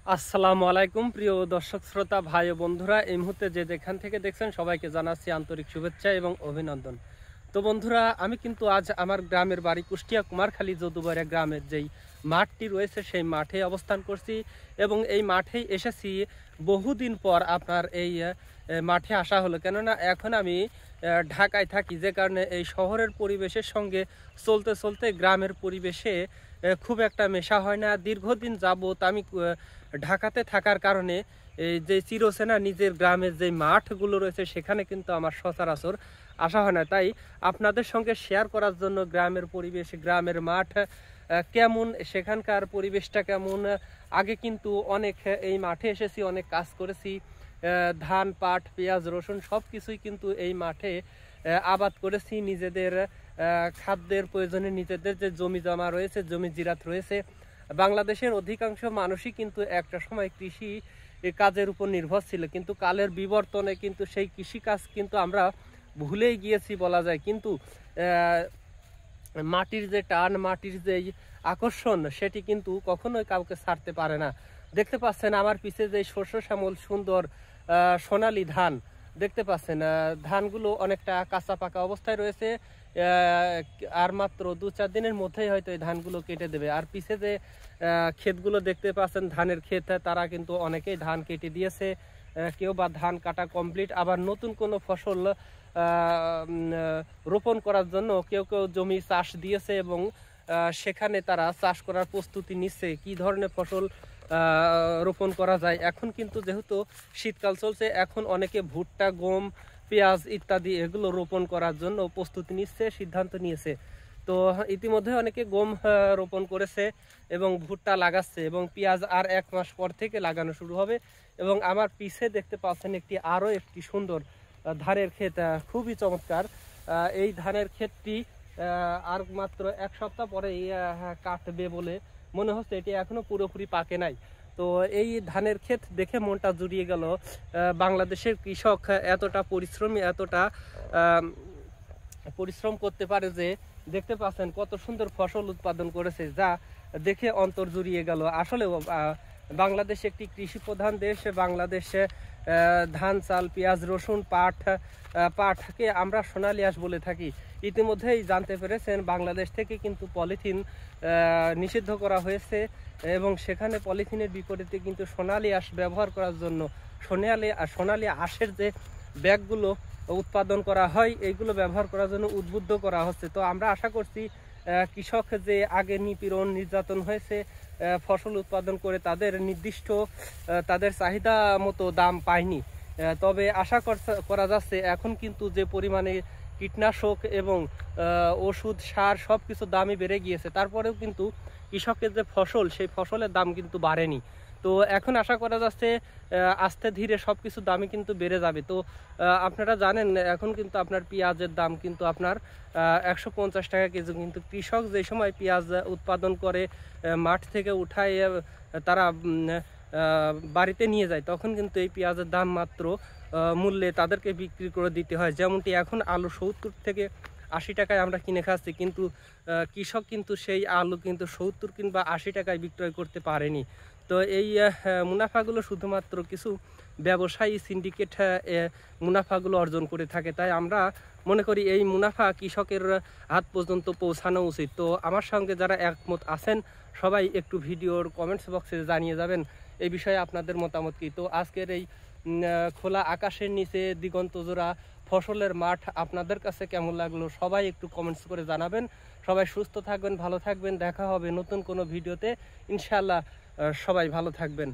আসসালামু আলাইকুম প্রিয় দর্শক শ্রোতা ভাই ও বন্ধুরা, এই মুহূর্তে যে যেখান থেকে দেখছেন সবাইকে জানাচ্ছি আন্তরিক শুভেচ্ছা এবং অভিনন্দন। তো বন্ধুরা, আমি কিন্তু আজ আমার গ্রামের বাড়ি কুষ্টিয়া কুমারখালী যদুবাড়িয়া গ্রামের যেই মাঠটি রয়েছে সেই মাঠে অবস্থান করছি এবং এই মাঠেই এসেছি বহুদিন পর। আপনার এই মাঠে আসা হলো, কেননা এখন আমি ঢাকায় থাকি, যে কারণে এই শহরের পরিবেশের সঙ্গে চলতে চলতে গ্রামের পরিবেশে খুব একটা মেশা হয় না। দীর্ঘদিন যাবত আমি ঢাকাতে থাকার কারণে এই যে চিরচেনা নিজের গ্রামের যে মাঠগুলো রয়েছে সেখানে কিন্তু আমার সচরাচর আসা হয় না। তাই আপনাদের সঙ্গে শেয়ার করার জন্য গ্রামের পরিবেশ, গ্রামের মাঠ কেমন, সেখানকার পরিবেশটা কেমন। আগে কিন্তু অনেক এই মাঠে এসেছি, অনেক কাজ করেছি, ধান, পাট, পেঁয়াজ, রসুন সব কিছুই কিন্তু এই মাঠে আবাদ করেছি। নিজেদের খাদ্যের প্রয়োজনে নিজেদের যে জমি জমা রয়েছে, জমি জিরাত রয়েছে, বাংলাদেশের অধিকাংশ মানুষই কিন্তু একটা সময় কৃষি কাজের উপর নির্ভর ছিল, কিন্তু কালের বিবর্তনে কিন্তু সেই কৃষিকাজ কিন্তু আমরা ভুলেই গিয়েছি বলা যায়। কিন্তু মাটির যে টান, মাটির যে আকর্ষণ, সেটি কিন্তু কখনোই কাউকে ছাড়তে পারে না। দেখতে পাচ্ছেন আমার পিছে যে শস্য শ্যামল সুন্দর সোনালী ধান দেখতে পাচ্ছেন, ধানগুলো অনেকটা কাঁচা পাকা অবস্থায় রয়েছে। আর মাত্র 2-4 দিনের মধ্যেই হয়তো এই ধানগুলো কেটে দেবে। আর পিছে যে ক্ষেতগুলো দেখতে পাচ্ছেন ধানের ক্ষেত, তারা কিন্তু অনেকেই ধান কেটে দিয়েছে, কেউ বা ধান কাটা কমপ্লিট, আবার নতুন কোনো ফসল রোপণ করার জন্য কেউ কেউ জমি চাষ দিয়েছে এবং সেখানে তারা চাষ করার প্রস্তুতি নিচ্ছে কি ধরনের ফসল রোপণ করা যায়। এখন কিন্তু যেহেতু শীতকাল চলছে, এখন অনেকে ভুট্টা, গম, পেঁয়াজ ইত্যাদি এগুলো রোপণ করার জন্য প্রস্তুতি নিচ্ছে, সিদ্ধান্ত নিয়েছে। তো ইতিমধ্যে অনেকে গম রোপণ করেছে এবং ভুট্টা লাগাচ্ছে, এবং পেঁয়াজ আর 1 মাস পর থেকে লাগানো শুরু হবে। এবং আমার পিছে দেখতে পাচ্ছেন আরও একটি সুন্দর ধানের ক্ষেত, খুবই চমৎকার। এই ধানের ক্ষেতটি আর মাত্র 1 সপ্তাহ পরে কাটবে বলে মনে হচ্ছে, এটি এখনো পুরোপুরি পাকে নাই। তো এই ধানের ক্ষেত দেখে মনটা জুড়িয়ে গেল। বাংলাদেশের কৃষক এতটা পরিশ্রমী, এতটা পরিশ্রম করতে পারে যে দেখতে পাচ্ছেন কত সুন্দর ফসল উৎপাদন করেছে, যা দেখে অন্তর জুড়িয়ে গেল। আসলে বাংলাদেশ একটি কৃষি প্রধান দেশ। বাংলাদেশে ধান, চাল, পেঁয়াজ, রসুন, পাটকে আমরা সোনালী আঁশ বলে থাকি। ইতিমধ্যেই জানতে পেরেছেন বাংলাদেশ থেকে কিন্তু পলিথিন নিষিদ্ধ করা হয়েছে এবং সেখানে পলিথিনের বিপরীতে কিন্তু সোনালী আঁশ ব্যবহার করার জন্য সোনালী আঁশের যে ব্যাগগুলো উৎপাদন করা হয়, এইগুলো ব্যবহার করার জন্য উদ্বুদ্ধ করা হচ্ছে। তো আমরা আশা করছি কৃষক যে আগে নিপীড়ন, নির্যাতন হয়েছে, ফসল উৎপাদন করে তাদের নির্দিষ্ট তাদের চাহিদা মতো দাম পায়নি। তবে আশা করা যাচ্ছে এখন কিন্তু যে পরিমাণে কীটনাশক এবং ওষুধ, সার সব কিছু দামই বেড়ে গিয়েছে, তারপরেও কিন্তু কৃষকের যে ফসল, সেই ফসলের দাম কিন্তু বাড়েনি। তো এখন আশা করা যাচ্ছে আস্তে ধীরে সব কিছু দামই কিন্তু বেড়ে যাবে। তো আপনারা জানেন এখন কিন্তু আপনার পেঁয়াজের দাম কিন্তু আপনার 150 টাকা কেজি। কিন্তু কৃষক যে সময় পেঁয়াজ উৎপাদন করে মাঠ থেকে উঠায় তারা বাড়িতে নিয়ে যায়, তখন কিন্তু এই পেঁয়াজের দাম মাত্র মূল্যে তাদেরকে বিক্রি করে দিতে হয়। যেমনটি এখন আলু 70 থেকে 80 টাকায় আমরা কিনে খাচ্ছি, কিন্তু কৃষক কিন্তু সেই আলু কিন্তু 70 কিংবা 80 টাকায় বিক্রয় করতে পারেনি। তো এই মুনাফাগুলো শুধুমাত্র কিছু ব্যবসায়ী সিন্ডিকেট মুনাফাগুলো অর্জন করে থাকে। তাই আমরা মনে করি এই মুনাফা কৃষকের হাত পর্যন্ত পৌঁছানো উচিত। তো আমার সঙ্গে যারা একমত আছেন সবাই একটু ভিডিওর কমেন্টস বক্সে জানিয়ে যাবেন এই বিষয়ে আপনাদের মতামত কি। তো আজকের এই খোলা আকাশের নিচে দিগন্ত জোড়া ফসলের মাঠ আপনাদের কাছে কেমন লাগলো সবাই একটু কমেন্টস করে জানাবেন। সবাই সুস্থ থাকবেন, ভালো থাকবেন। দেখা হবে নতুন কোনো ভিডিওতে ইনশাআল্লাহ। সবাই ভালো থাকবেন।